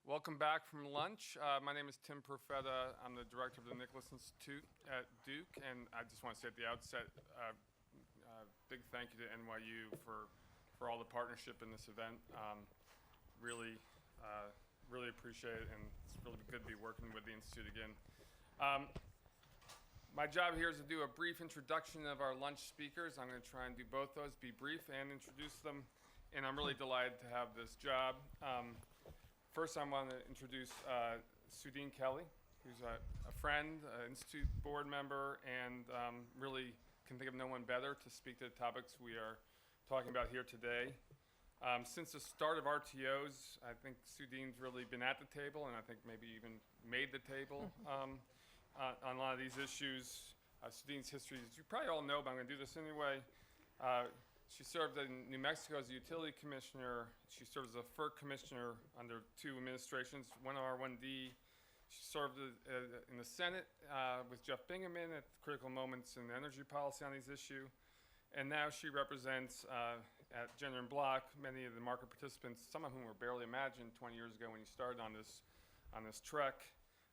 Welcome back from lunch. My name is Tim Perfetta. I'm the director of the Nicholas Institute at Duke, and I just want to say at the outset, big thank you to NYU for all the partnership in this event. Really appreciate it, and it's really good to be working with the Institute again. My job here is to do a brief introduction of our lunch speakers. I'm going to try and do both those, be brief and introduce them, and I'm really delighted to have this job. First, I want to introduce Suedeen Kelly, who's a friend, Institute board member, and really can think of no one better to speak to the topics we are talking about here today. Since the start of RTOs, I think Suedeen's really been at the table, and I think maybe even made the table on a lot of these issues. Suedeen's history, as you probably all know, but I'm going to do this anyway. She served in New Mexico as a utility commissioner. She served as a FERC commissioner under 2 administrations, 1R, 1D. She served in the Senate with Jeff Bingaman at critical moments in energy policy on these issues. And now she represents at Gender and Block many of the market participants, some of whom were barely imagined 20 years ago when you started on this trek.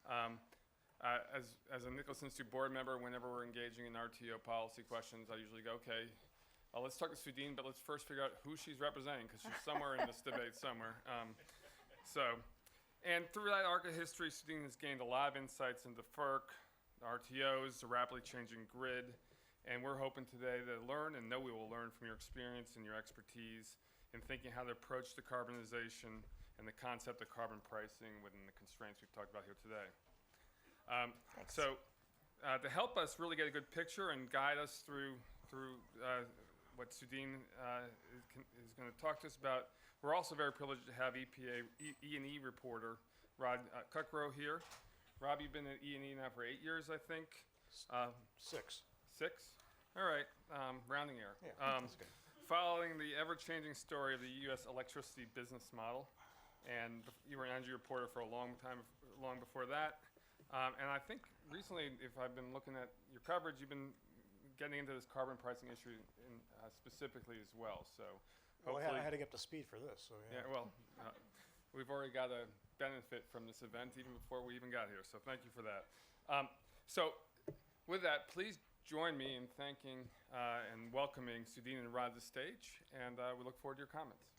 As a Nicholas Institute board member, whenever we're engaging in RTO policy questions, I usually go, okay, let's talk to Suedeen, but let's first figure out who she's representing, because she's somewhere in this debate somewhere. And through that arc of history, Suedeen has gained a lot of insights into FERC, the RTOs, the rapidly changing grid, and we're hoping today to learn, and know we will learn from your experience and your expertise in thinking how to approach decarbonization and the concept of carbon pricing within the constraints we've talked about here today. To help us really get a good picture and guide us through what Suedeen is going to talk to us about, we're also very privileged to have EPA E&E reporter Rod Kuckro here. Rob, you've been at E&E now for 8 years, I think. 6. 6? All right, rounding error. Yeah, that's good. Following the ever-changing story of the U.S. electricity business model, and you were an energy reporter for a long time, long before that. And I think recently, if I've been looking at your coverage, you've been getting into this carbon pricing issue specifically as well. So hopefully, well, I had to get up to speed for this. So yeah, well, we've already got a benefit from this event even before we even got here. So thank you for that. So with that, please join me in thanking and welcoming Suedeen and Rod to the stage, and we look forward to your comments.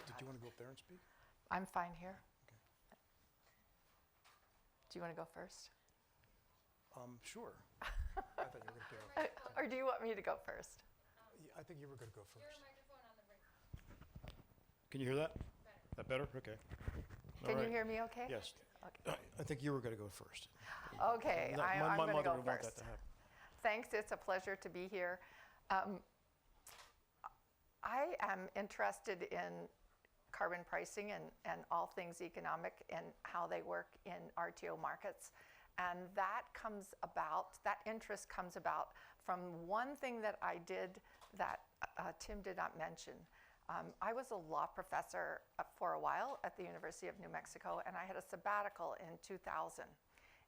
Did you want to go up there and speak? I'm fine here. Okay. Do you want to go first? Sure. I thought you were going to go. Or do you want me to go first? Yeah, I think you were going to go first. Your microphone on the right. Can you hear that? Better. That better? Okay. Can you hear me okay? Yes. Okay. I think you were going to go first. Okay, I'm my going to mother go would want that first. to happen. Thanks, it's a pleasure to be here. I am interested in carbon pricing and all things economic and how they work in RTO markets. And that interest comes about from one thing that I did that Tim did not mention. I was a law professor for a while at the University of New Mexico, and I had a sabbatical in 2000.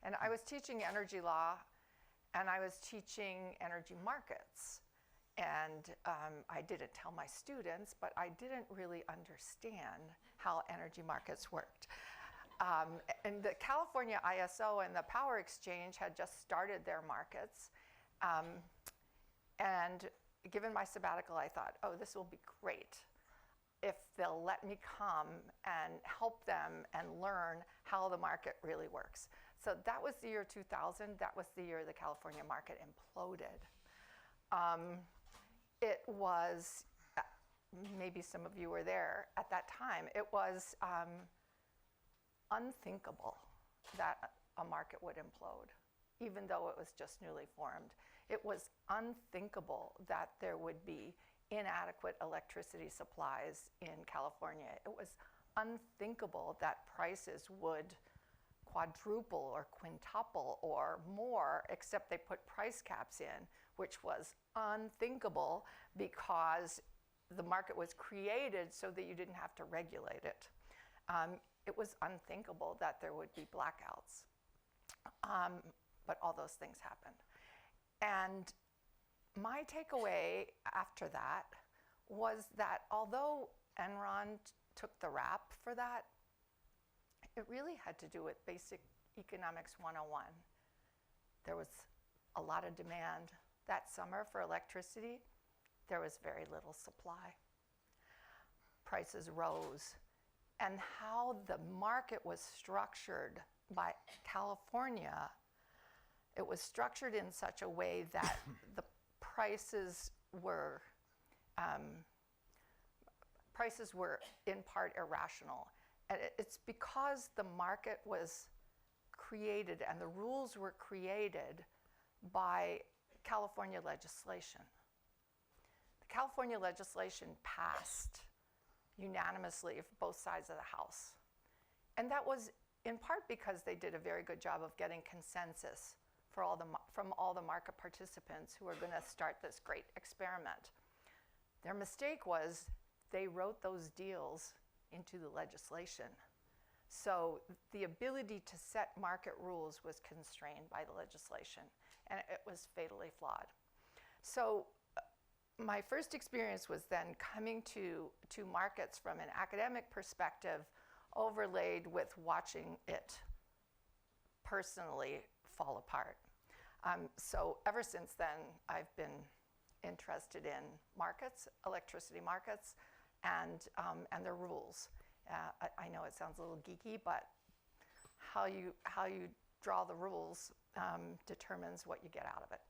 And I was teaching energy law, and I was teaching energy markets. And I didn't tell my students, but I didn't really understand how energy markets worked. And the California ISO and the Power Exchange had just started their markets. And given my sabbatical, I thought, oh, this will be great if they'll let me come and help them and learn how the market really works. So that was the year 2000. That was the year the California market imploded. It was, maybe some of you were there at that time, it was unthinkable that a market would implode, even though it was just newly formed. It was unthinkable that there would be inadequate electricity supplies in California. It was unthinkable that prices would quadruple or quintuple or more, except they put price caps in, which was unthinkable because the market was created so that you didn't have to regulate it. It was unthinkable that there would be blackouts. But all those things happened. And my takeaway after that was that although Enron took the rap for that, it really had to do with basic economics 101. There was a lot of demand that summer for electricity. There was very little supply. Prices rose. And how the market was structured by California, it was structured in such a way that the prices were in part irrational. And it's because the market was created and the rules were created by California legislation. The California legislation passed unanimously for both sides of the House. And that was in part because they did a very good job of getting consensus from all the market participants who were going to start this great experiment. Their mistake was they wrote those deals into the legislation. So the ability to set market rules was constrained by the legislation, and it was fatally flawed. So my first experience was then coming to markets from an academic perspective, overlaid with watching it personally fall apart. So ever since then, I've been interested in markets, electricity markets, and their rules. I know it sounds a little geeky, but how you draw the rules determines what you get out of it.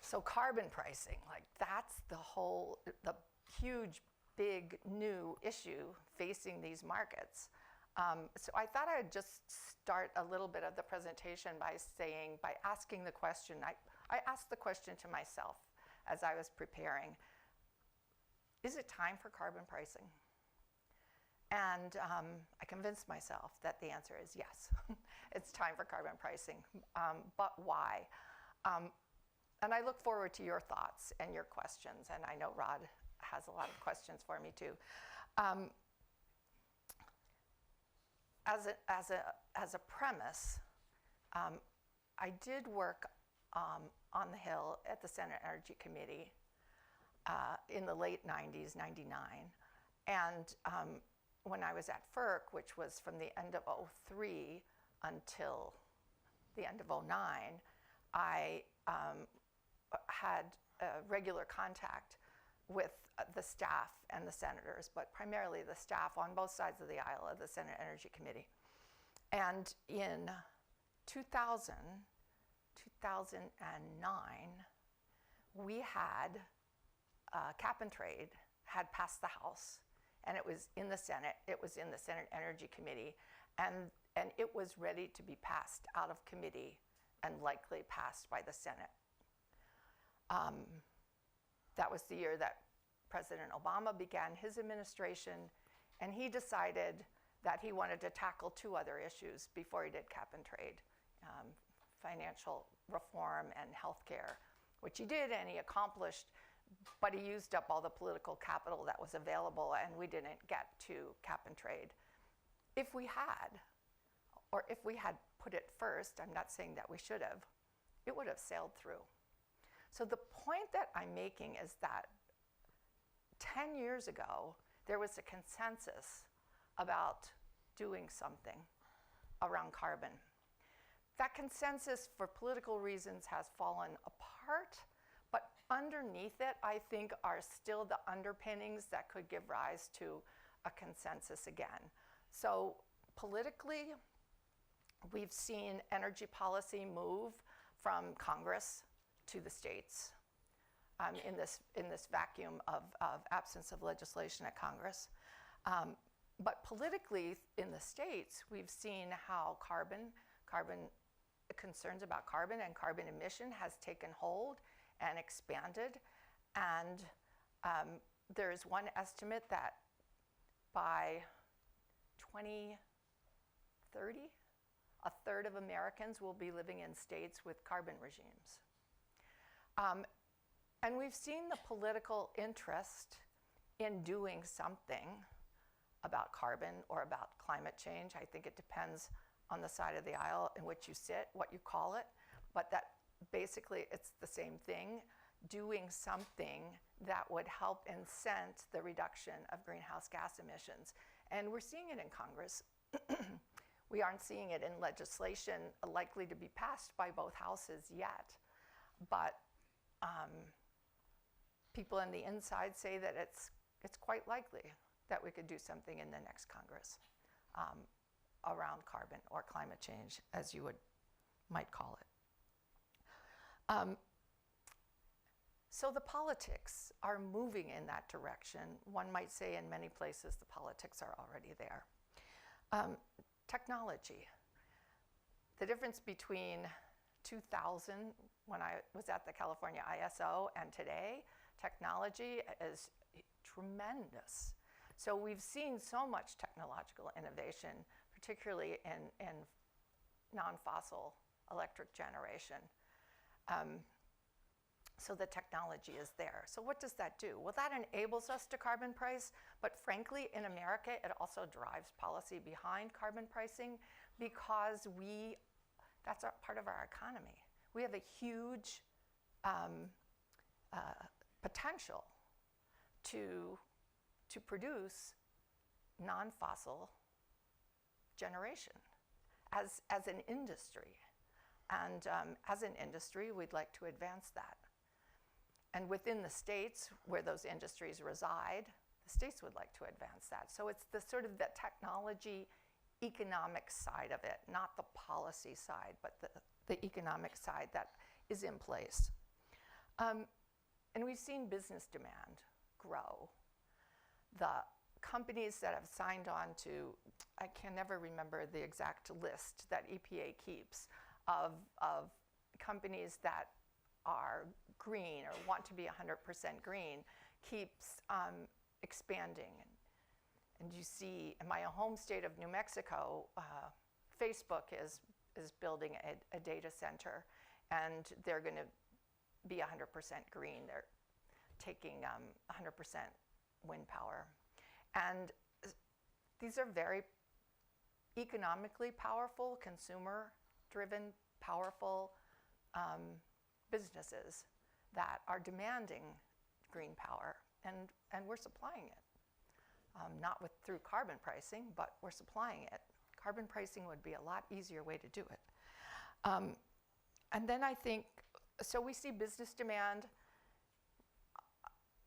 So carbon pricing, like that's the huge, big, new issue facing these markets. So I thought I'd just start a little bit of the presentation by asking the question. I asked the question to myself as I was preparing, is it time for carbon pricing? And I convinced myself that the answer is yes. It's time for carbon pricing, but why? And I look forward to your thoughts and your questions, and I know Rod has a lot of questions for me too. As a premise, I did work on the Hill at the Senate Energy Committee in the late 90s, 99. And when I was at FERC, which was from the end of '03 until the end of '09, I had regular contact with the staff and the senators, but primarily the staff on both sides of the aisle of the Senate Energy Committee. And in 2009, we had cap and trade had passed the House, and it was in the Senate. It was in the Senate Energy Committee, and it was ready to be passed out of committee and likely passed by the Senate. That was the year that President Obama began his administration, and he decided that he wanted to tackle two other issues before he did cap and trade, financial reform and healthcare, which he did and he accomplished, but he used up all the political capital that was available, and we didn't get to cap and trade. If we had put it first, I'm not saying that we should have, it would have sailed through. So the point that I'm making is that 10 years ago, there was a consensus about doing something around carbon. That consensus, for political reasons, has fallen apart, but underneath it, I think, are still the underpinnings that could give rise to a consensus again. So politically, we've seen energy policy move from Congress to the states in this vacuum of absence of legislation at Congress. But politically, in the states, we've seen how concerns about carbon and carbon emission has taken hold and expanded. And there's one estimate that by 2030, a third of Americans will be living in states with carbon regimes. And we've seen the political interest in doing something about carbon or about climate change. I think it depends on the side of the aisle in which you sit, what you call it, but that basically it's the same thing. doing something that would help incent the reduction of greenhouse gas emissions. And we're seeing it in Congress. We aren't seeing it in legislation likely to be passed by both houses yet. But people on the inside say that it's quite likely that we could do something in the next Congress around carbon or climate change, as you might call it. So the politics are moving in that direction. One might say in many places the politics are already there. Technology. The difference between 2000, when I was at the California ISO, and today, technology is tremendous. So we've seen so much technological innovation, particularly in non-fossil electric generation. So the technology is there. So what does that do? Well, that enables us to carbon price, but frankly, in America, it also drives policy behind carbon pricing because that's part of our economy. We have a huge potential to produce non-fossil generation as an industry. And as an industry, we'd like to advance that. And within the states where those industries reside, the states would like to advance that. So it's the sort of the technology economic side of it, not the policy side, but the economic side that is in place. And we've seen business demand grow. The companies that have signed on to, I can never remember the exact list that EPA keeps of companies that are green or want to be 100% green, keeps expanding. And you see, in my home state of New Mexico, Facebook is building a data center, and they're going to be 100% green. They're taking 100% wind power. And these are very economically powerful, consumer-driven, powerful businesses that are demanding green power, and we're supplying it. Not through carbon pricing, but we're supplying it. Carbon pricing would be a lot easier way to do it. And then I think, so we see business demand.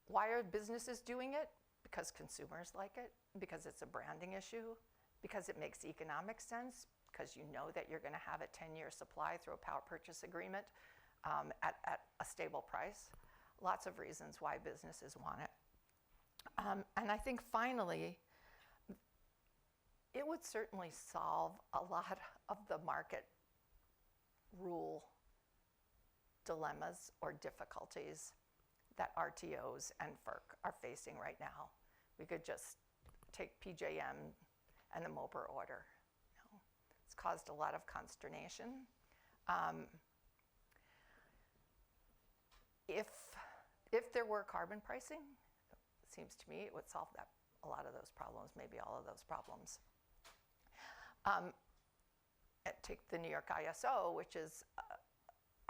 Why are businesses doing it? Because consumers like it, because it's a branding issue, because it makes economic sense, because you know that you're going to have a 10-year supply through a power purchase agreement at a stable price. Lots of reasons why businesses want it. And I think finally, it would certainly solve a lot of the market rule dilemmas or difficulties that RTOs and FERC are facing right now. We could just take PJM and the MOPR order. It's caused a lot of consternation. If there were carbon pricing, it seems to me it would solve a lot of those problems, maybe all of those problems. Take the New York ISO, which is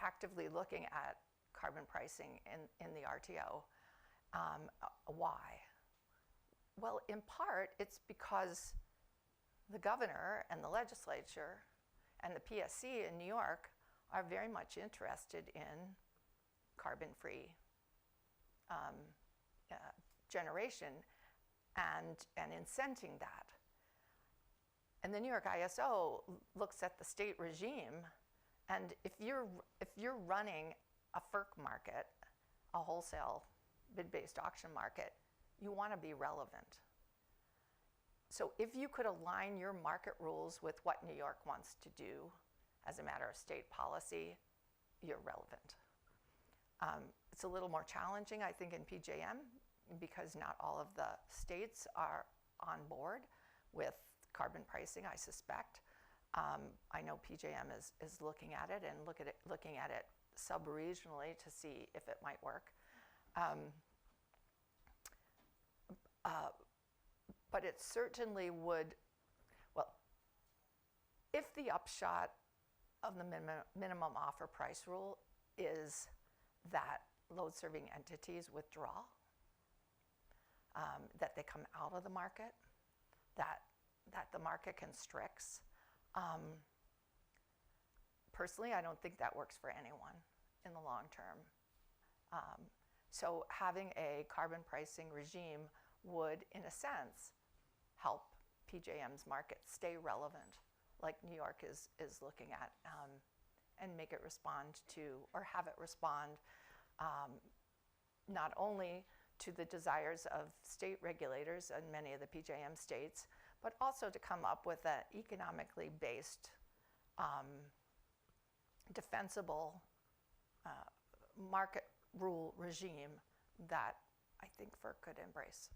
actively looking at carbon pricing in the RTO. Why? Well, in part, it's because the governor and the legislature and the PSC in New York are very much interested in carbon-free generation and incenting that. And the New York ISO looks at the state regime, and if you're running a FERC market, a wholesale bid-based auction market, you want to be relevant. So if you could align your market rules with what New York wants to do as a matter of state policy, you're relevant. It's a little more challenging, I think, in PJM because not all of the states are on board with carbon pricing, I suspect. I know PJM is looking at it and looking at it sub-regionally to see if it might work. But it certainly would, well, if the upshot of the minimum offer price rule is that load-serving entities withdraw, that they come out of the market, that the market constricts. Personally, I don't think that works for anyone in the long term. So having a carbon pricing regime would, in a sense, help PJM's market stay relevant, like New York is looking at, and make it respond to, or have it respond not only to the desires of state regulators in many of the PJM states, but also to come up with an economically based, defensible market rule regime that I think FERC could embrace.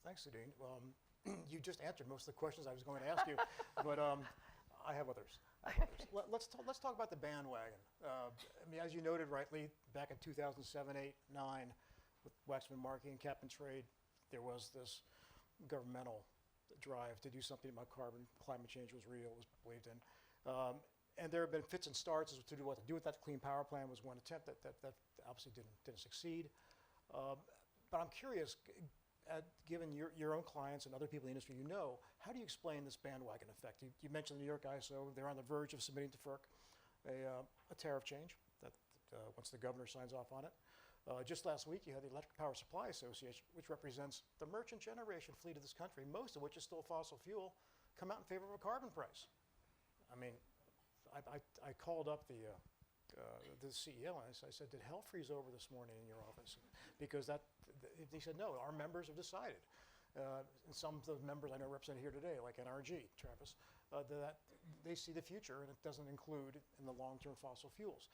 Thanks, Suedeen. You just answered most of the questions I was going to ask you, but I have others. Let's talk about the bandwagon. I mean, as you noted rightly, back in 2007, 8, 9, with Waxman Markey and cap and trade, there was this governmental drive to do something about carbon. Climate change was real, was believed in. And there have been fits and starts as to what to do with that. Clean Power Plan was one attempt that obviously didn't succeed. But I'm curious, given your own clients and other people in the industry you know, how do you explain this bandwagon effect? You mentioned the New York ISO. They're on the verge of submitting to FERC a tariff change that once the governor signs off on it. Just last week, you had the Electric Power Supply Association, which represents the merchant generation fleet of this country, most of which is still fossil fuel, come out in favor of a carbon price. I mean, I called up the CEO and I said, did hell freeze over this morning in your office? Because he said, no, our members have decided. And some of the members I know represented here today, like NRG, Travis, that they see the future and it doesn't include in the long-term fossil fuels.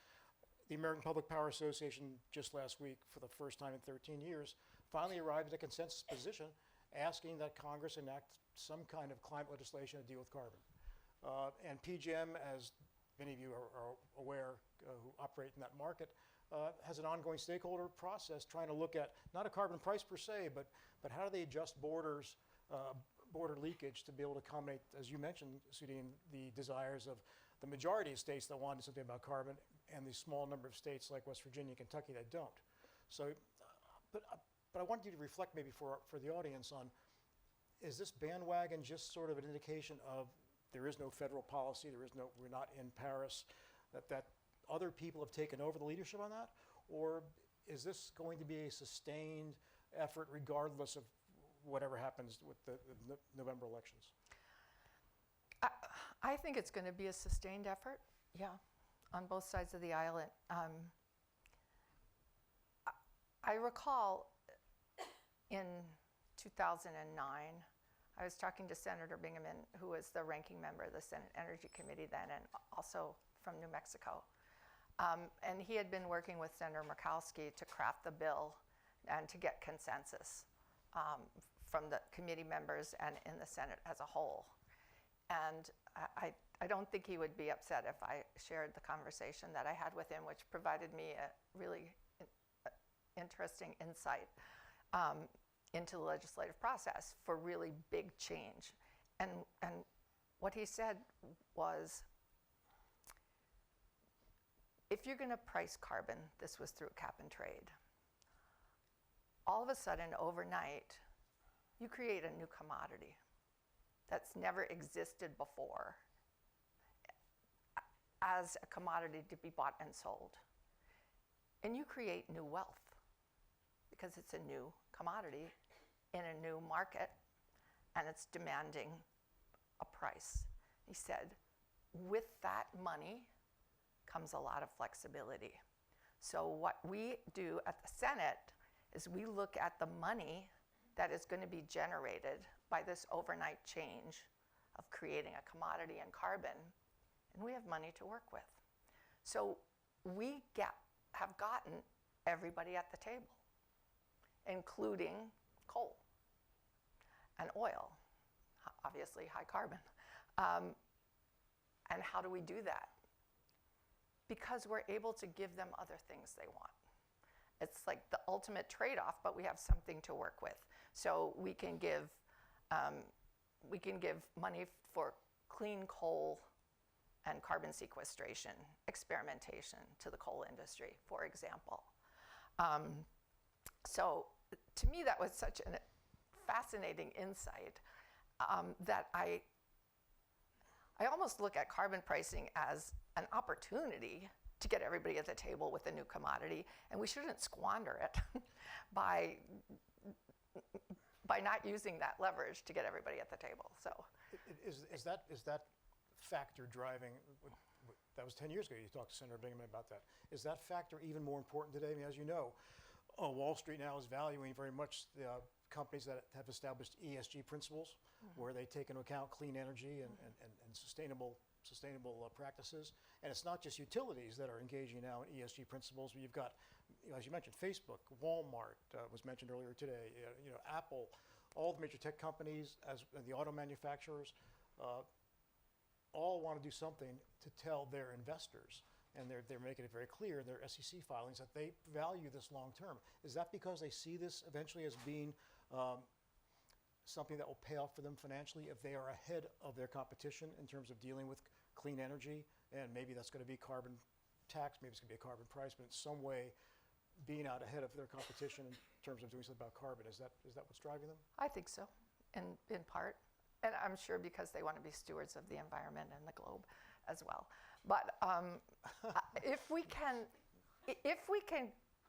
The American Public Power Association just last week, for the first time in 13 years, finally arrived at a consensus position asking that Congress enact some kind of climate legislation to deal with carbon. And PJM, as many of you are aware who operate in that market, has an ongoing stakeholder process trying to look at not a carbon price per se, but how do they adjust border leakage to be able to accommodate, as you mentioned, Suedeen, the desires of the majority of states that want to do something about carbon and the small number of states like West Virginia and Kentucky that don't. So, but I want you to reflect maybe for the audience on, is this bandwagon just sort of an indication of there is no federal policy, we're not in Paris, that other people have taken over the leadership on that? Or is this going to be a sustained effort regardless of whatever happens with the November elections? I think it's going to be a sustained effort, yeah, on both sides of the aisle. I recall in 2009, I was talking to Senator Bingaman, who was the ranking member of the Senate Energy Committee then, and also from New Mexico. And he had been working with Senator Murkowski to craft the bill and to get consensus from the committee members and in the Senate as a whole. And I don't think he would be upset if I shared the conversation that I had with him, which provided me a really interesting insight into the legislative process for really big change. And what he said was, if you're going to price carbon, this was through cap and trade, all of a sudden overnight, you create a new commodity that's never existed before as a commodity to be bought and sold. And you create new wealth because it's a new commodity in a new market and it's demanding a price. He said, with that money comes a lot of flexibility. So what we do at the Senate is we look at the money that is going to be generated by this overnight change of creating a commodity in carbon, and we have money to work with. So we have gotten everybody at the table, including coal and oil, obviously high carbon. And how do we do that? Because we're able to give them other things they want. It's like the ultimate trade-off, but we have something to work with. So we can give money for clean coal and carbon sequestration experimentation to the coal industry, for example. So to me, that was such a fascinating insight that I almost look at carbon pricing as an opportunity to get everybody at the table with a new commodity, and we shouldn't squander it by not using that leverage to get everybody at the table. So, Is that factor driving? That was 10 years ago. You talked to Senator Bingaman about that. Is that factor even more important today? I mean, as you know, Wall Street now is valuing very much the companies that have established ESG principles, where they take into account clean energy and sustainable practices. And it's not just utilities that are engaging now in ESG principles. You've got, as you mentioned, Facebook, Walmart was mentioned earlier today. Apple, all the major tech companies, as the auto manufacturers, all want to do something to tell their investors, and they're making it very clear in their SEC filings that they value this long term. Is that because they see this eventually as being something that will pay off for them financially if they are ahead of their competition in terms of dealing with clean energy? And maybe that's going to be carbon tax, maybe it's going to be a carbon price, but in some way being out ahead of their competition in terms of doing something about carbon. Is that what's driving them? I think so, in part. And I'm sure because they want to be stewards of the environment and the globe as well. But if we can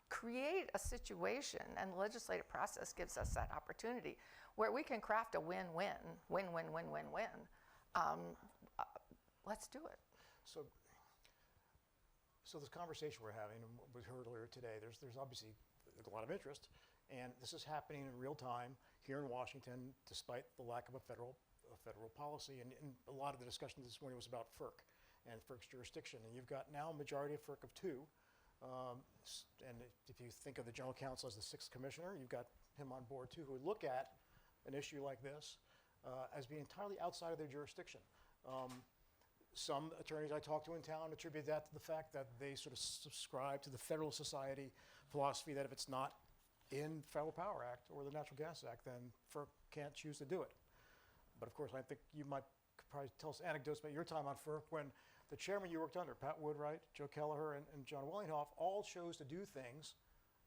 create a situation, and the legislative process gives us that opportunity, where we can craft a win-win, win-win-win-win-win, let's do it. So this conversation we're having, and what we heard earlier today, there's obviously a lot of interest, and this is happening in real time here in Washington, despite the lack of a federal policy. And a lot of the discussion this morning was about FERC and FERC's jurisdiction. And you've got now a majority of FERC of 2. And if you think of the General Counsel as the 6th commissioner, you've got him on board too, who would look at an issue like this as being entirely outside of their jurisdiction. Some attorneys I talk to in town attribute that to the fact that they sort of subscribe to the Federal Society philosophy that if it's not in the Federal Power Act or the Natural Gas Act, then FERC can't choose to do it. But of course, I think you might probably tell us anecdotes about your time on FERC when the chairman you worked under, Pat Woodwright, Joe Kelleher, and John Wellinghoff, all chose to do things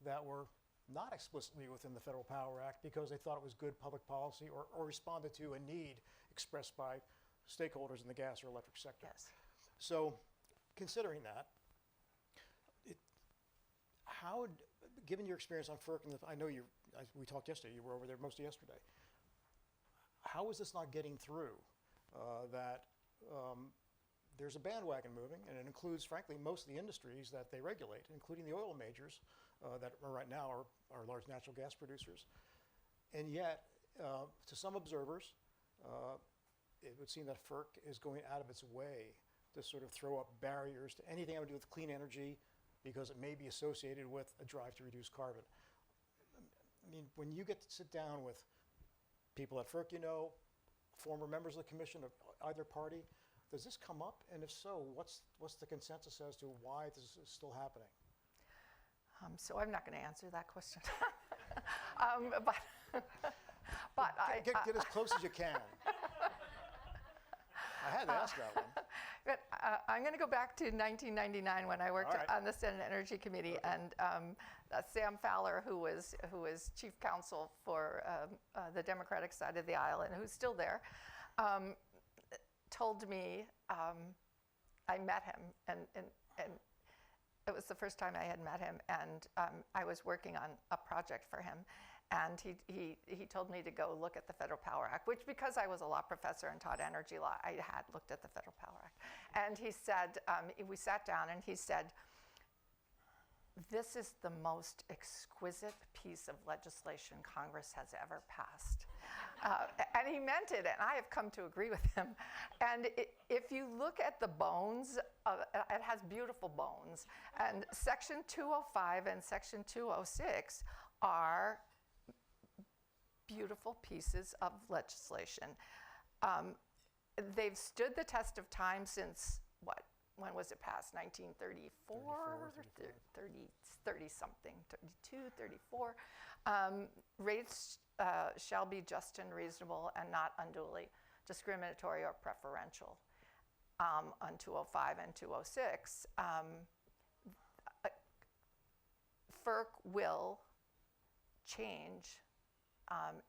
that were not explicitly within the Federal Power Act because they thought it was good public policy or responded to a need expressed by stakeholders in the gas or electric sector. Yes. So, considering that, given your experience on FERC, and I know we talked yesterday, you were over there most of yesterday, how is this not getting through that there's a bandwagon moving, and it includes, frankly, most of the industries that they regulate, including the oil majors that are right now are large natural gas producers. And yet, to some observers, it would seem that FERC is going out of its way to sort of throw up barriers to anything having to do with clean energy because it may be associated with a drive to reduce carbon. I mean, when you get to sit down with people at FERC, former members of the commission of either party, does this come up? And if so, what's the consensus as to why this is still happening? So I'm not going to answer that question. But get as close as you can. I had to ask that one. But I'm going to go back to 1999 when I worked on the Senate Energy Committee, and Sam Fowler, who was chief counsel for the Democratic side of the aisle and who's still there, told me, I met him, and it was the first time I had met him, and I was working on a project for him. And he told me to go look at the Federal Power Act, which, because I was a law professor and taught energy law, I had looked at the Federal Power Act. And he said, we sat down and he said, this is the most exquisite piece of legislation Congress has ever passed. And he meant it, and I have come to agree with him. And if you look at the bones, it has beautiful bones. And Section 205 and Section 206 are beautiful pieces of legislation. They've stood the test of time since, what? When was it passed? 1934? 30 something, 32, 34. Rates shall be just and reasonable and not unduly discriminatory or preferential. on 205 and 206, FERC will change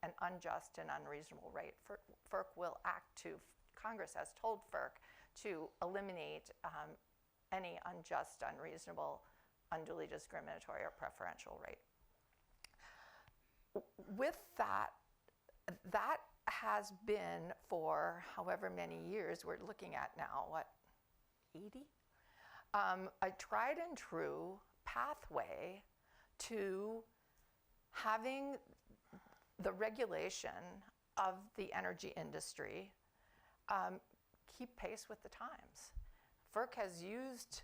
an unjust and unreasonable rate. FERC will act to, Congress has told FERC to eliminate any unjust, unreasonable, unduly discriminatory, or preferential rate. With that, that has been for however many years, we're looking at now, what, 80? A tried and true pathway to having the regulation of the energy industry keep pace with the times. FERC has used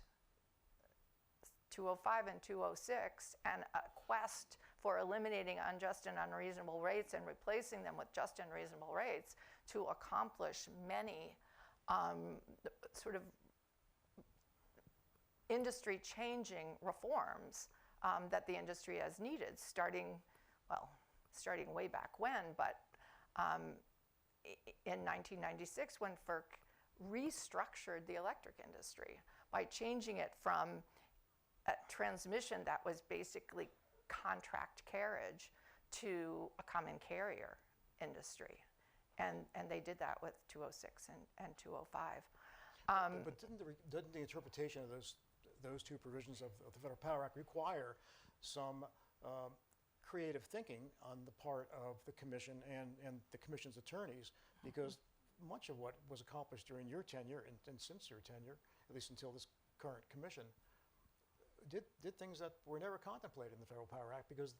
205 and 206 and a quest for eliminating unjust and unreasonable rates and replacing them with just and reasonable rates to accomplish many sort of industry-changing reforms that the industry has needed, starting way back when, but in 1996 when FERC restructured the electric industry by changing it from a transmission that was basically contract carriage to a common carrier industry. And they did that with 206 and 205. But didn't the interpretation of those two provisions of the Federal Power Act require some creative thinking on the part of the Commission and the Commission's attorneys? Because much of what was accomplished during your tenure and since your tenure, at least until this current Commission, did things that were never contemplated in the Federal Power Act because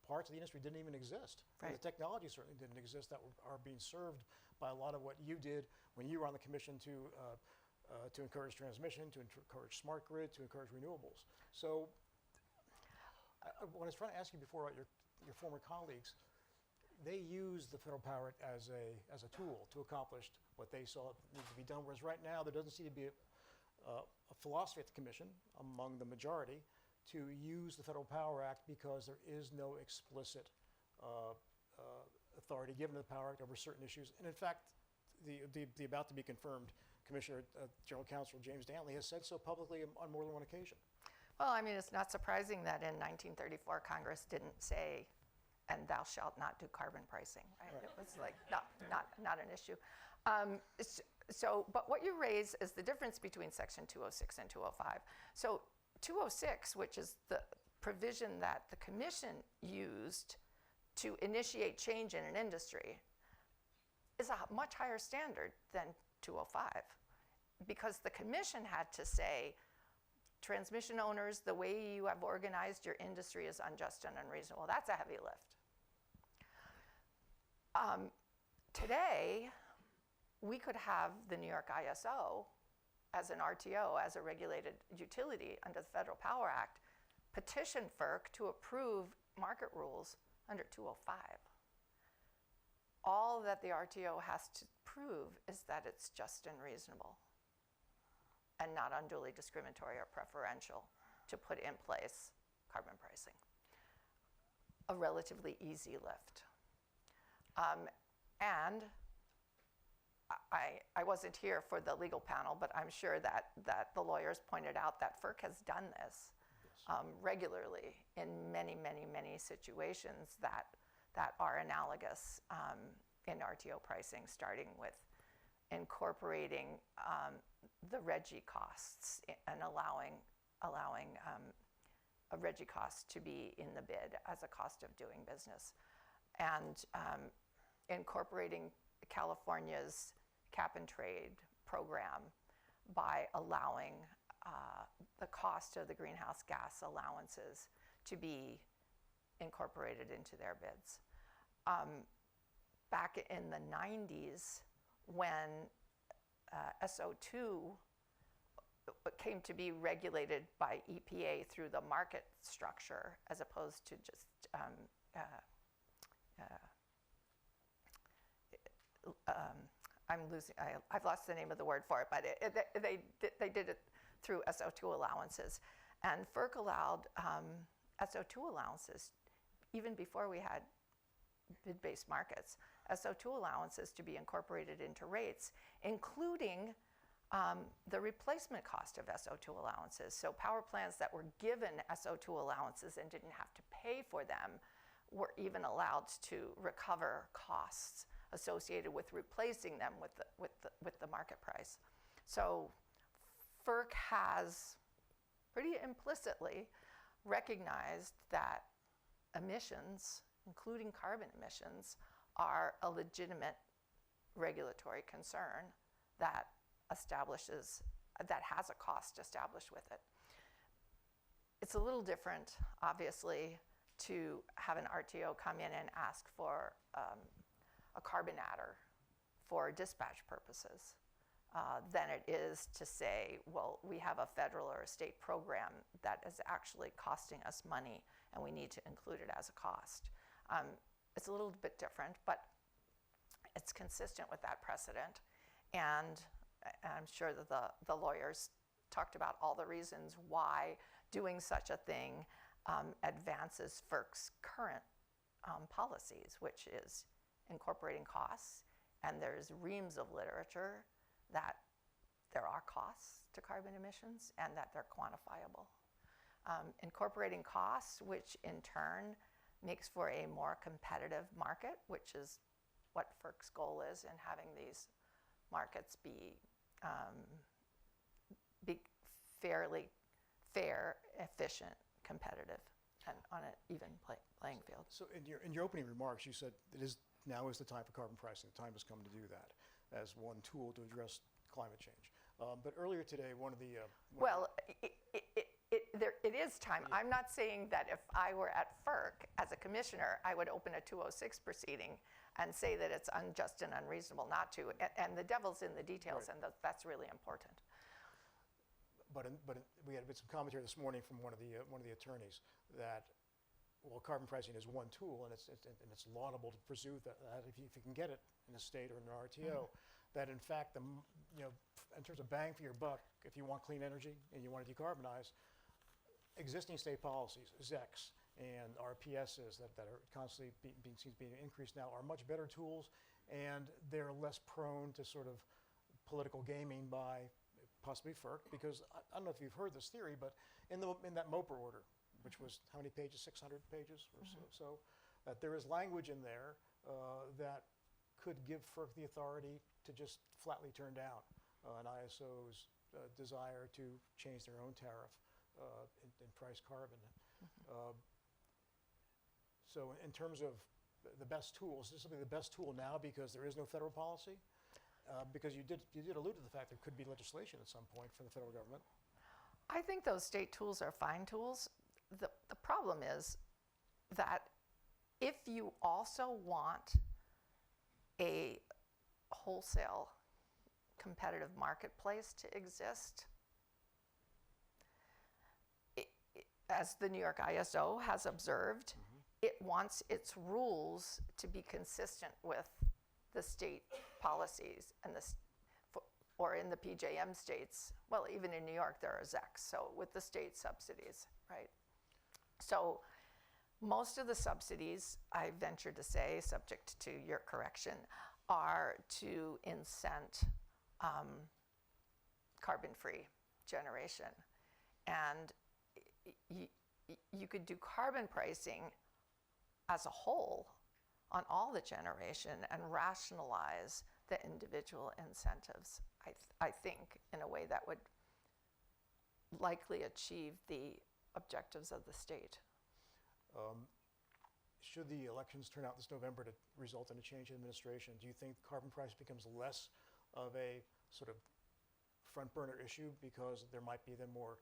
parts of the industry didn't even exist. Right. The technology certainly didn't exist that are being served by a lot of what you did when you were on the Commission to encourage transmission, to encourage smart grid, to encourage renewables. So when I was trying to ask you before about your former colleagues, they used the Federal Power Act as a tool to accomplish what they saw needed to be done, whereas right now there doesn't seem to be a philosophy at the Commission among the majority to use the Federal Power Act because there is no explicit authority given to the Power Act over certain issues. And in fact, the about to be confirmed Commissioner, General Counsel James Dantley has said so publicly on more than one occasion. Well, I mean, it's not surprising that in 1934 Congress didn't say, "And thou shalt not do carbon pricing," right? It was like not an issue. But what you raise is the difference between Section 206 and 205. So 206, which is the provision that the Commission used to initiate change in an industry, is a much higher standard than 205, because the Commission had to say, transmission owners, the way you have organized your industry is unjust and unreasonable. That's a heavy lift. Today, we could have the New York ISO as an RTO, as a regulated utility under the Federal Power Act, petition FERC to approve market rules under 205. All that the RTO has to prove is that it's just and reasonable and not unduly discriminatory or preferential to put in place carbon pricing. A relatively easy lift. And I wasn't here for the legal panel, but I'm sure that the lawyers pointed out that FERC has done this regularly in many, many, many situations that are analogous in RTO pricing, starting with incorporating the RGGI costs and allowing a RGGI cost to be in the bid as a cost of doing business, and incorporating California's cap and trade program by allowing the cost of the greenhouse gas allowances to be incorporated into their bids. Back in the 90s, when SO2 came to be regulated by EPA through the market structure as opposed to just I've lost the name of the word for it, but they did it through SO2 allowances. And FERC allowed SO2 allowances, even before we had bid-based markets, SO2 allowances to be incorporated into rates, including the replacement cost of SO2 allowances. So power plants that were given SO2 allowances and didn't have to pay for them were even allowed to recover costs associated with replacing them with the market price. So FERC has pretty implicitly recognized that emissions, including carbon emissions, are a legitimate regulatory concern that has a cost established with it. It's a little different, obviously, to have an RTO come in and ask for a carbon adder for dispatch purposes than it is to say, well, we have a federal or a state program that is actually costing us money and we need to include it as a cost. It's a little bit different, but it's consistent with that precedent. And I'm sure that the lawyers talked about all the reasons why doing such a thing advances FERC's current policies, which is incorporating costs. And there's reams of literature that there are costs to carbon emissions and that they're quantifiable. Incorporating costs, which in turn makes for a more competitive market, which is what FERC's goal is in having these markets be fairly fair, efficient, competitive, and on an even playing field. So in your opening remarks, you said now is the time for carbon pricing. The time has come to do that as one tool to address climate change. But earlier today, one of the it is time. Yeah. I'm not saying that if I were at FERC as a commissioner, I would open a 206 proceeding and say that it's unjust and unreasonable not to. And the devil's in the details, Right. and that's really important. But we had some commentary this morning from one of the attorneys that, well, carbon pricing is one tool, and it's laudable to pursue that if you can get it in a state or in an RTO, that in fact, in terms of bang for your buck, if you want clean energy and you want to decarbonize, existing state policies, ZECs and RPSs that are constantly being increased now are much better tools, and they're less prone to sort of political gaming by possibly FERC, because I don't know if you've heard this theory, but in that MOPR order, which was how many pages, 600 pages or so, that there is language in there that could give FERC the authority to just flatly turn down an ISO's desire to change their own tariff and price carbon. So in terms of the best tools, is this something the best tool now because there is no federal policy? Because you did allude to the fact there could be legislation at some point from the federal government. I think those state tools are fine tools. The problem is that if you also want a wholesale competitive marketplace to exist, as the New York ISO has observed, it wants its rules to be consistent with the state policies and or in the PJM states. Well, even in New York, there are ZECs, so with the state subsidies, right? So most of the subsidies, I venture to say, subject to your correction, are to incent carbon-free generation. And you could do carbon pricing as a whole on all the generation and rationalize the individual incentives, I think, in a way that would likely achieve the objectives of the state. Should the elections turn out this November to result in a change in administration, do you think carbon price becomes less of a sort of front burner issue because there might be then more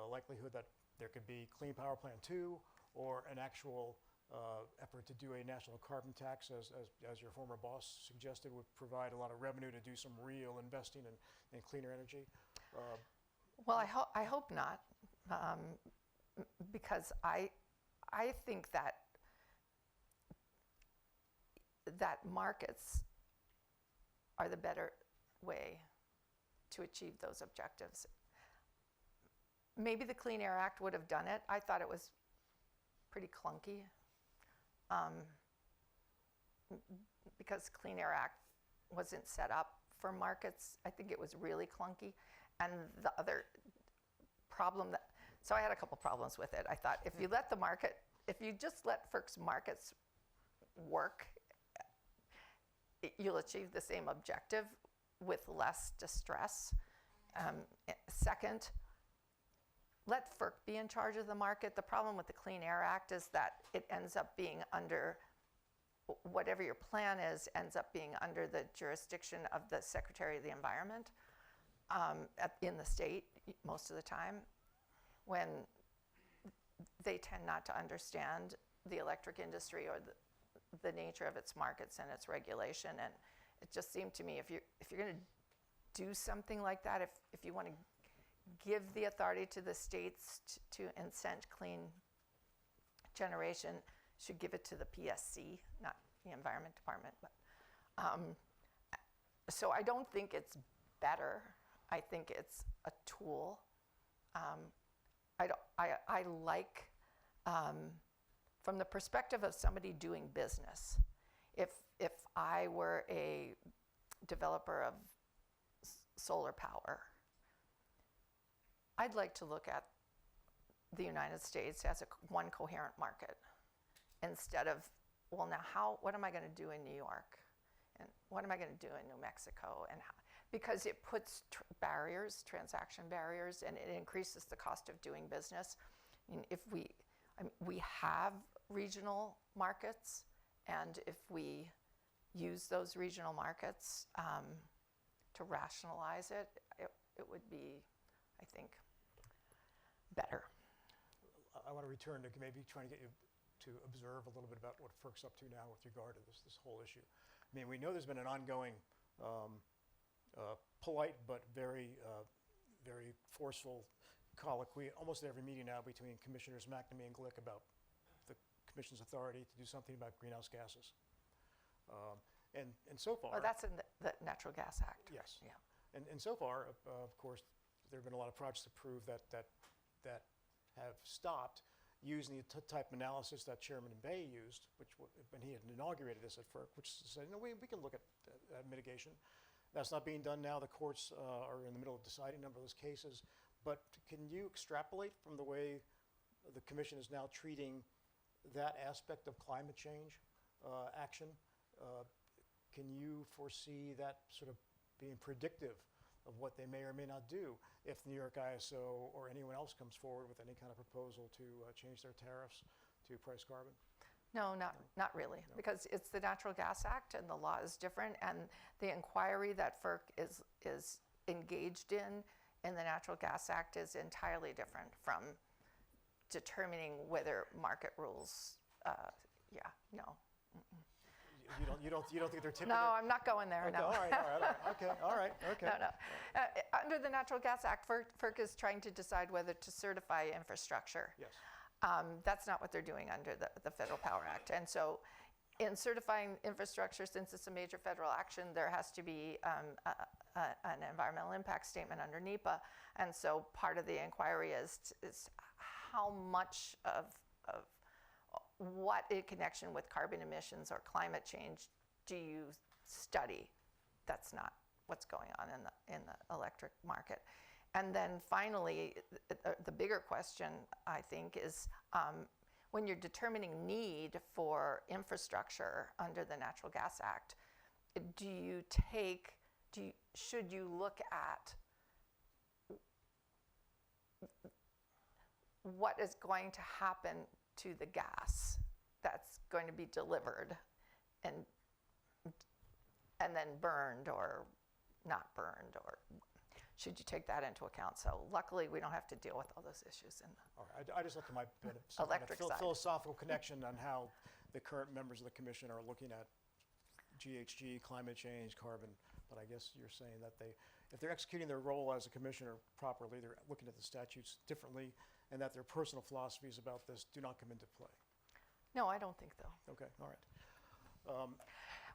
likelihood that there could be Clean Power Plan 2 or an actual effort to do a national carbon tax, as your former boss suggested, would provide a lot of revenue to do some real investing in cleaner energy? Well, I hope not, because I think that markets are the better way to achieve those objectives. Maybe the Clean Air Act would have done it. I thought it was pretty clunky because Clean Air Act wasn't set up for markets, I think it was really clunky. And the other problem so I had a couple problems with it. I thought if you just let FERC's markets work, you'll achieve the same objective with less distress. Second, let FERC be in charge of the market. The problem with the Clean Air Act is that it ends up being under, whatever your plan is, ends up being under the jurisdiction of the Secretary of the Environment in the state most of the time, when they tend not to understand the electric industry or the nature of its markets and its regulation. And it just seemed to me, if you're going to do something like that, if you want to give the authority to the states to incent clean generation, should give it to the PSC, not the Environment Department. But, so I don't think it's better. I think it's a tool. I like, from the perspective of somebody doing business, if I were a developer of solar power, I'd like to look at the United States as one coherent market instead of, well, now what am I going to do in New York? And what am I going to do in New Mexico? And how? Because it puts transaction barriers, and it increases the cost of doing business. I mean, if we have regional markets, and if we use those regional markets to rationalize it, it would be, I think, better. I want to return to maybe trying to get you to observe a little bit about what FERC's up to now with regard to this whole issue. I mean, we know there's been an ongoing polite but very forceful colloquy almost at every meeting now between Commissioners McNamee and Glick about the Commission's authority to do something about greenhouse gases. And so far... Oh, that's in the Natural Gas Act. Yes. Yeah. And so far, of course, there have been a lot of projects to prove that have stopped using the type of analysis that Chairman Bay used, when he had inaugurated this at FERC, which said, we can look at mitigation. That's not being done now. The courts are in the middle of deciding a number of those cases. But can you extrapolate from the way the Commission is now treating that aspect of climate change action? Can you foresee that sort of being predictive of what they may or may not do if the New York ISO or anyone else comes forward with any kind of proposal to change their tariffs to price carbon? No, not really, no. Because it's the Natural Gas Act and the law is different, and the inquiry that FERC is engaged in the Natural Gas Act is entirely different from determining whether market rules, no. Mm-mm. You don't think they're typical? No, I'm not going there. Okay, no. All right. Okay. No. Under the Natural Gas Act, FERC is trying to decide whether to certify infrastructure. Yes. That's not what they're doing under the Federal Power Act. And so in certifying infrastructure, since it's a major federal action, there has to be an environmental impact statement under NEPA. And so part of the inquiry is how much of what in connection with carbon emissions or climate change do you study? That's not what's going on in the electric market. And then finally, the bigger question, I think, is when you're determining need for infrastructure under the Natural Gas Act, should you look at what is going to happen to the gas that's going to be delivered and then burned or not burned, or should you take that into account? So luckily, we don't have to deal with all those issues in the all right. I just looked at my electric side. Philosophical connection on how the current members of the Commission are looking at GHG, climate change, carbon. But I guess you're saying that if they're executing their role as a commissioner properly, they're looking at the statutes differently, and that their personal philosophies about this do not come into play. No, I don't think so. Okay, all right.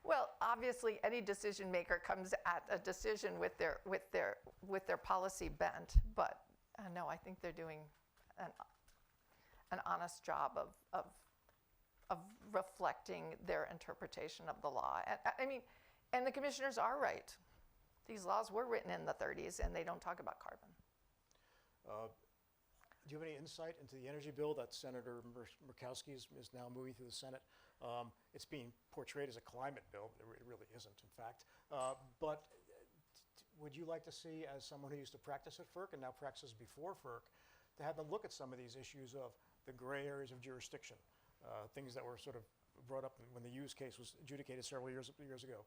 Well, obviously, any decision maker comes at a decision with their policy bent, but no, I think they're doing an honest job of reflecting their interpretation of the law. And the commissioners are right. These laws were written in the 30s, and they don't talk about carbon. Do you have any insight into the energy bill that Senator Murkowski is now moving through the Senate? It's being portrayed as a climate bill, but it really isn't, in fact. But would you like to see, as someone who used to practice at FERC and now practices before FERC, to have them look at some of these issues of the gray areas of jurisdiction, things that were sort of brought up when the Hughes case was adjudicated several years ago?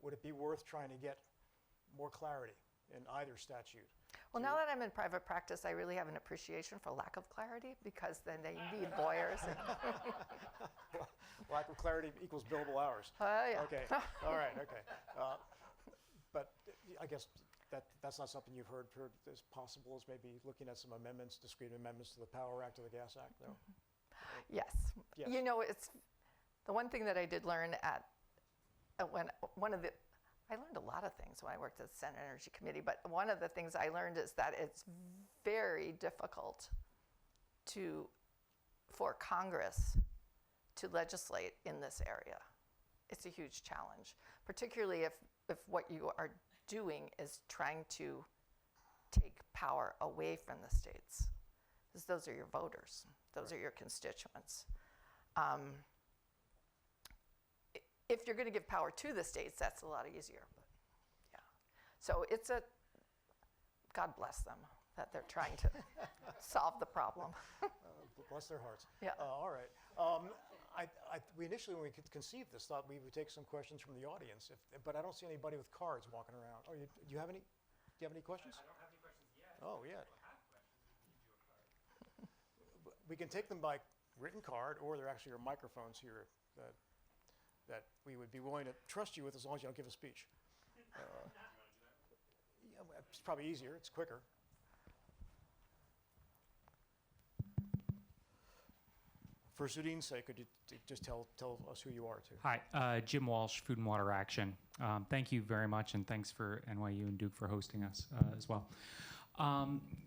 Would it be worth trying to get more clarity in either statute? Well, now that I'm in private practice, I really have an appreciation for lack of clarity, because then they need lawyers. Lack of clarity equals billable hours. Yeah. Okay, all right, okay. But I guess that's not something you've heard as possible as maybe looking at some amendments, discrete amendments to the Power Act or the Gas Act, no? Yes. Yes. You know, it's the one thing that I did learn at I learned a lot of things when I worked at the Senate Energy Committee, but one of the things I learned is that it's very difficult for Congress to legislate in this area. It's a huge challenge, particularly if what you are doing is trying to take power away from the states, because those are your voters, those are your constituents. If you're going to give power to the states, that's a lot easier. But yeah, so God bless them that they're trying to solve the problem. Bless their hearts. Yeah. All right. We initially, when we conceived this, thought we would take some questions from the audience, but I don't see anybody with cards walking around. Oh, do you have any? Do you have any questions? I don't have any questions yet. Oh, yeah. If people have questions, we can give you a card. We can take them by written card, or there actually are microphones here that we would be willing to trust you with, as long as you don't give a speech. Yeah, it's probably easier. It's quicker. For Suedeen's sake, could you just tell us who you are, too? Hi, Jim Walsh, Food and Water Action. Thank you very much, and thanks for NYU and Duke for hosting us as well.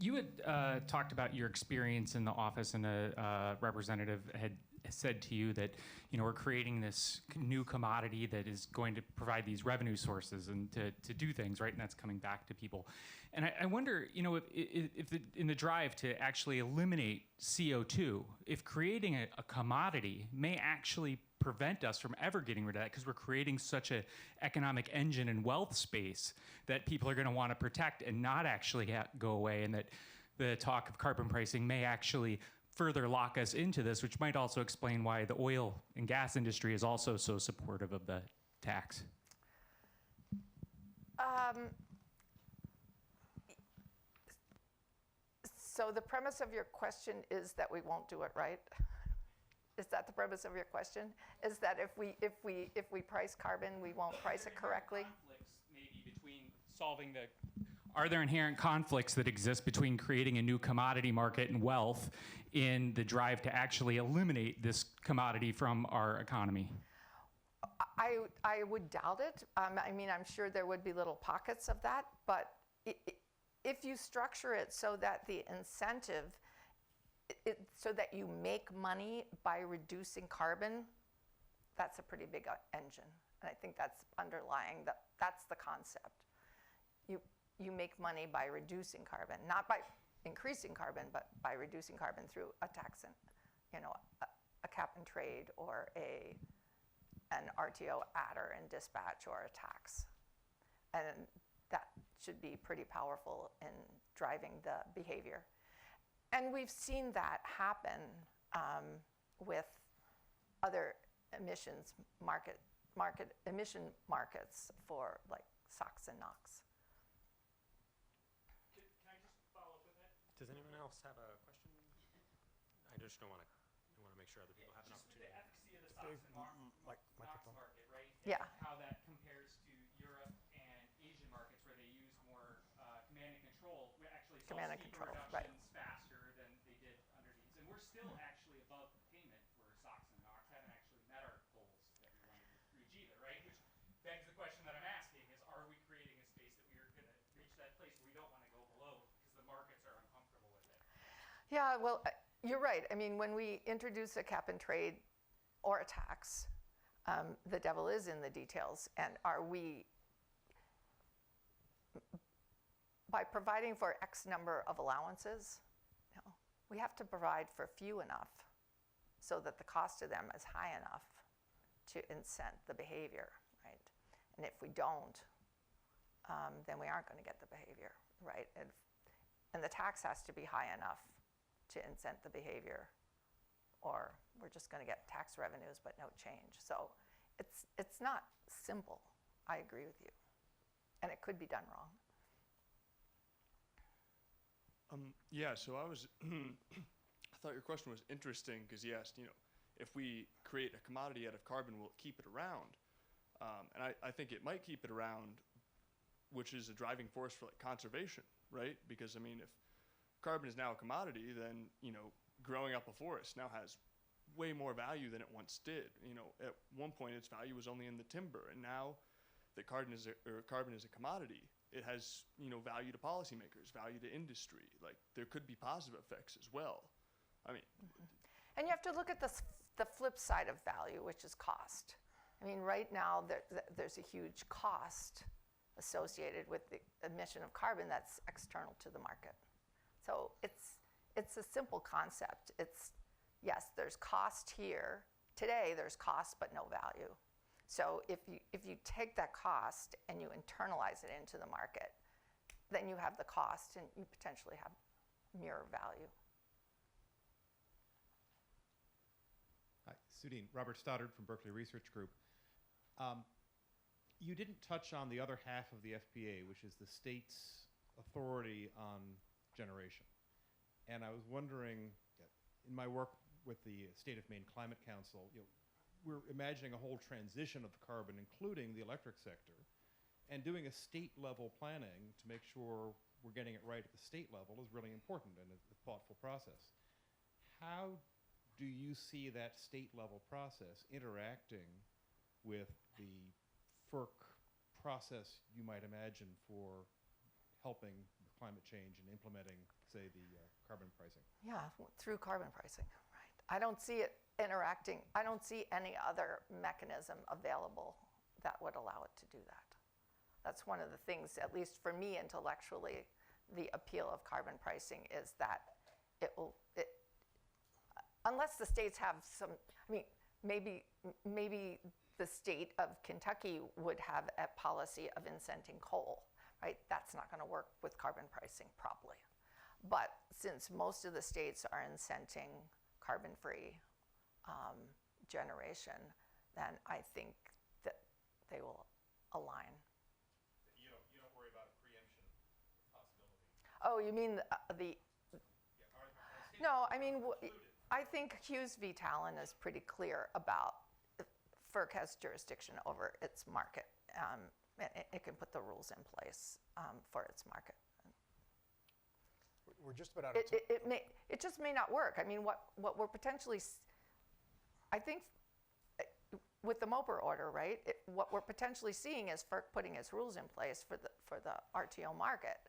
You had talked about your experience in the office, and a representative had said to you that, you know, we're creating this new commodity that is going to provide these revenue sources and to do things, right? And that's coming back to people. And I wonder, you know, if in the drive to actually eliminate CO2, if creating a commodity may actually prevent us from ever getting rid of that, because we're creating such an economic engine and wealth space that people are going to want to protect and not actually go away, and that the talk of carbon pricing may actually further lock us into this, which might also explain why the oil and gas industry is also so supportive of the tax. So the premise of your question is that we won't do it right? Is that the premise of your question? Is that if we price carbon, we won't price it correctly? Conflicts maybe between solving the. Are there inherent conflicts that exist between creating a new commodity market and wealth in the drive to actually eliminate this commodity from our economy? I would doubt it. I mean, I'm sure there would be little pockets of that, but if you structure it so that the incentive, so that you make money by reducing carbon, that's a pretty big engine. And I think that's underlying, that's the concept. You make money by reducing carbon, not by increasing carbon, but by reducing carbon through a tax, and, you know, a cap and trade, or an RTO adder and dispatch, or a tax. And that should be pretty powerful in driving the behavior. And we've seen that happen with other emissions emission markets for like SOx and NOx. Can I just follow up with that? Does anyone else have a question? I just don't want to make sure other people have an Just with the opportunity. efficacy of the SOx and NOx Microphone. market, right? Yeah. And how that compares to Europe and Asian markets, where they use more command and control. We actually saw Command and steep control, right. reductions faster than they did under these. And we're still actually above payment for SOx and NOx. Haven't actually met our goals that we wanted to reach either, right? Which begs the question that I'm asking is, are we creating a space that we are going to reach that place where we don't want to go below because the markets are uncomfortable with it? Yeah, well, you're right. I mean, when we introduce a cap and trade or a tax, the devil is in the details. And are we by providing for X number of allowances, we have to provide for few enough so that the cost of them is high enough to incent the behavior, right? And if we don't, then we aren't going to get the behavior, right? And the tax has to be high enough to incent the behavior, or we're just going to get tax revenues but no change. So it's not simple. I agree with you. And it could be done wrong. Yeah, so I thought your question was interesting because you asked, if we create a commodity out of carbon, will it keep it around? And I think it might keep it around, which is a driving force for like conservation, right? Because if carbon is now a commodity, then growing up a forest now has way more value than it once did. At one point its value was only in the timber, and now that carbon is a commodity, it has value to policymakers, value to industry. Like there could be positive effects as well. And you have to look at the flip side of value, which is cost. Right now there's a huge cost associated with the emission of carbon that's external to the market. So it's a simple concept. Yes, there's cost here. Today there's cost but no value. So if you take that cost and you internalize it into the market, then you have the cost and you potentially have mirror value. Hi, Suedeen. Robert Stoddard from Berkeley Research Group. You didn't touch on the other half of the FPA, which is the state's authority on generation. And I was wondering, in my work with the State of Maine Climate Council, we're imagining a whole transition of carbon, including the electric sector, and doing a state-level planning to make sure we're getting it right at the state level is really important and a thoughtful process. How do you see that state-level process interacting with the FERC process you might imagine for helping with climate change and implementing, say, the carbon pricing? Yeah, through carbon pricing, right. I don't see it interacting. I don't see any other mechanism available that would allow it to do that. That's one of the things, at least for me intellectually, the appeal of carbon pricing is that unless the states have some, maybe the state of Kentucky would have a policy of incenting coal, right? That's not going to work with carbon pricing probably. But since most of the states are incenting carbon-free generation, then I think that they will align. You don't worry about a preemption possibility? Oh, you mean No, I think Hughes v. Talon is pretty clear about FERC has jurisdiction over its market. It can put the rules in place for its market. We're just about out of time. It just may not work. What we're potentially, I think, with the MOPR order, right? What we're potentially seeing is FERC putting its rules in place for the RTO market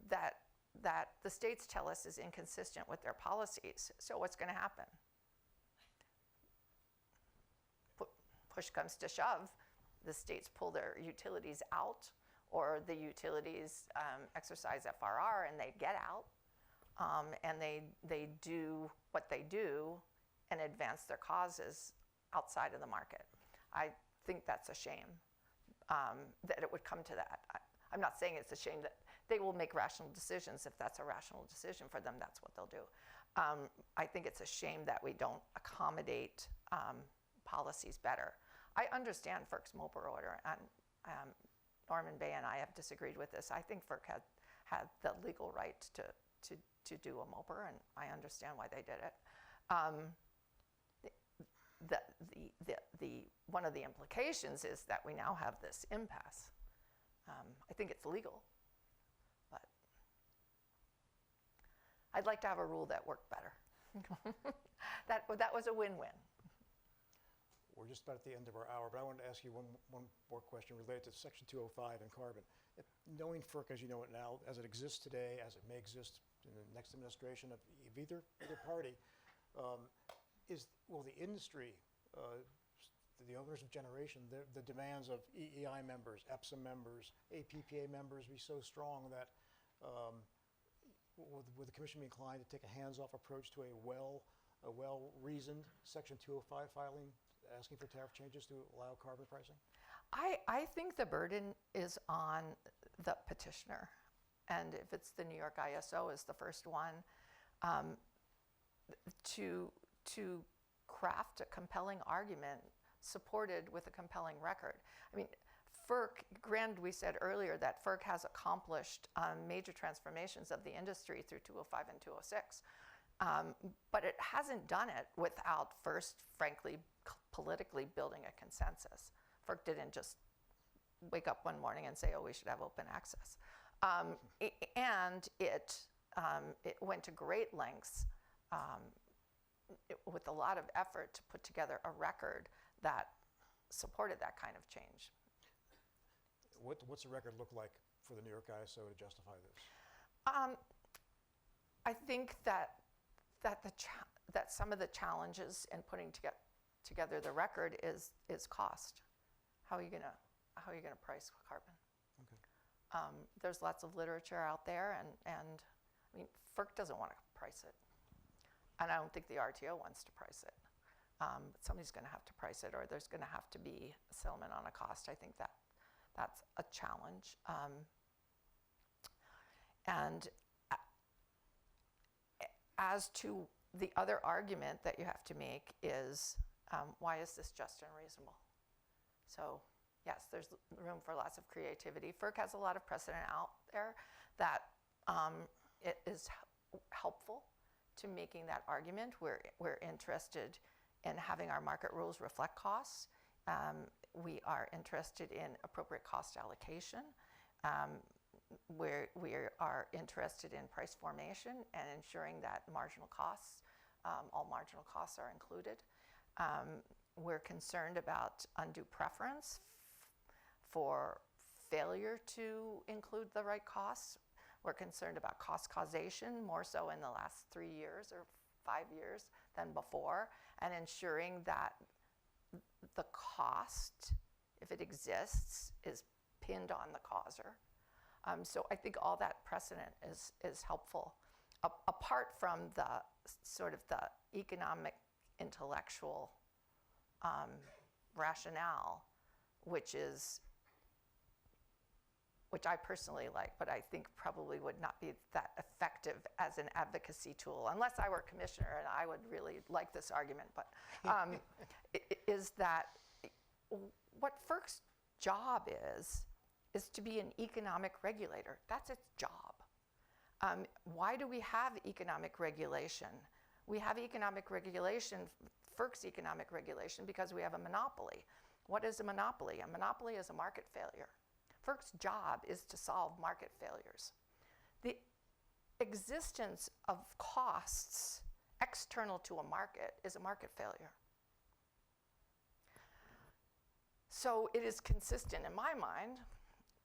that the states tell us is inconsistent with their policies. So what's going to happen? Push comes to shove, the states pull their utilities out, or the utilities exercise FRR and they get out, and they do what they do and advance their causes outside of the market. I think that's a shame that it would come to that. I'm not saying it's a shame that they will make rational decisions. If that's a rational decision for them, that's what they'll do. I think it's a shame that we don't accommodate policies better. I understand FERC's MOPR order, and Norman Bay and I have disagreed with this. I think FERC had the legal right to do a MOPR, and I understand why they did it. One of the implications is that we now have this impasse. I think it's legal, but I'd like to have a rule that worked better. That was a win-win. We're just about at the end of our hour, but I wanted to ask you one more question related to Section 205 and carbon. Knowing FERC as you know it now, as it exists today, as it may exist in the next administration of either party, will the industry the owners of generation, the demands of EEI members, EPSA members, APPA members be so strong that would the commission be inclined to take a hands-off approach to a well-reasoned Section 205 filing asking for tariff changes to allow carbon pricing? I think the burden is on the petitioner. And if it's the New York ISO is the first one, to craft a compelling argument supported with a compelling record. I mean, FERC, granted, we said earlier that FERC has accomplished major transformations of the industry through 205 and 206, but it hasn't done it without first, frankly, politically building a consensus. FERC didn't just wake up one morning and say, oh, we should have open access. And it went to great lengths with a lot of effort to put together a record that supported that kind of change. What's the record look like for the New York ISO to justify this? I think that some of the challenges in putting together the record is cost. How are you gonna price carbon? Okay. There's lots of literature out there, and I mean, FERC doesn't want to price it, and I don't think the RTO wants to price it. But somebody's going to have to price it, or there's going to have to be a settlement on a cost. I think that's a challenge. And as to the other argument that you have to make is, why is this just and reasonable? So yes, there's room for lots of creativity. FERC has a lot of precedent out there that it is helpful to making that argument. We're interested in having our market rules reflect costs. We are interested in appropriate cost allocation. We are interested in price formation and ensuring that marginal costs, all marginal costs are included. We're concerned about undue preference for failure to include the right costs. We're concerned about cost causation, more so in the last 3 years or 5 years than before, and ensuring that the cost, if it exists, is pinned on the causer. So I think all that precedent is helpful. Apart from the sort of the economic, intellectual rationale, which I personally like, but I think probably would not be that effective as an advocacy tool, unless I were commissioner, and I would really like this argument, but is that what FERC's job is to be an economic regulator. That's its job. Why do we have economic regulation? We have economic regulation, FERC's economic regulation, because we have a monopoly. What is a monopoly? A monopoly is a market failure. FERC's job is to solve market failures. The existence of costs external to a market is a market failure. So it is consistent, in my mind,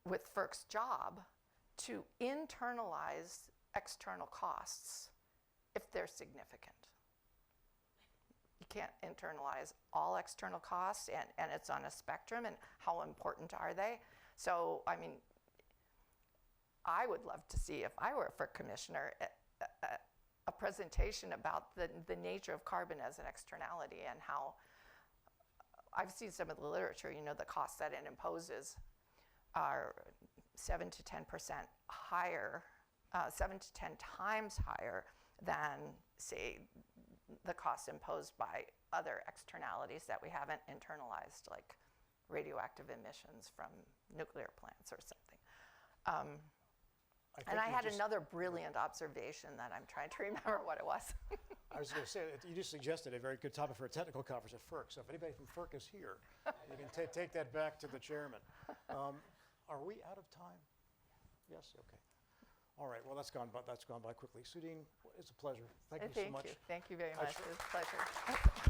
with FERC's job to internalize external costs if they're significant. You can't internalize all external costs, and it's on a spectrum, and how important are they? So, I mean, I would love to see, if I were a FERC commissioner, a presentation about the nature of carbon as an externality and how I've seen some of the literature, you know, the costs that it imposes are 7 to 10% higher, 7 to 10 times higher than, say, the costs imposed by other externalities that we haven't internalized, like radioactive emissions from nuclear plants or something. I had another brilliant observation that I'm trying to remember what it was. I was going to say, you just suggested a very good topic for a technical conference at FERC. So if anybody from FERC is here, you can take that back to the chairman. Are we out of time? Yes? Okay. All right. Well, that's gone by quickly. Suedeen, it's a pleasure. Thank you so much. Thank you very much. It was a pleasure.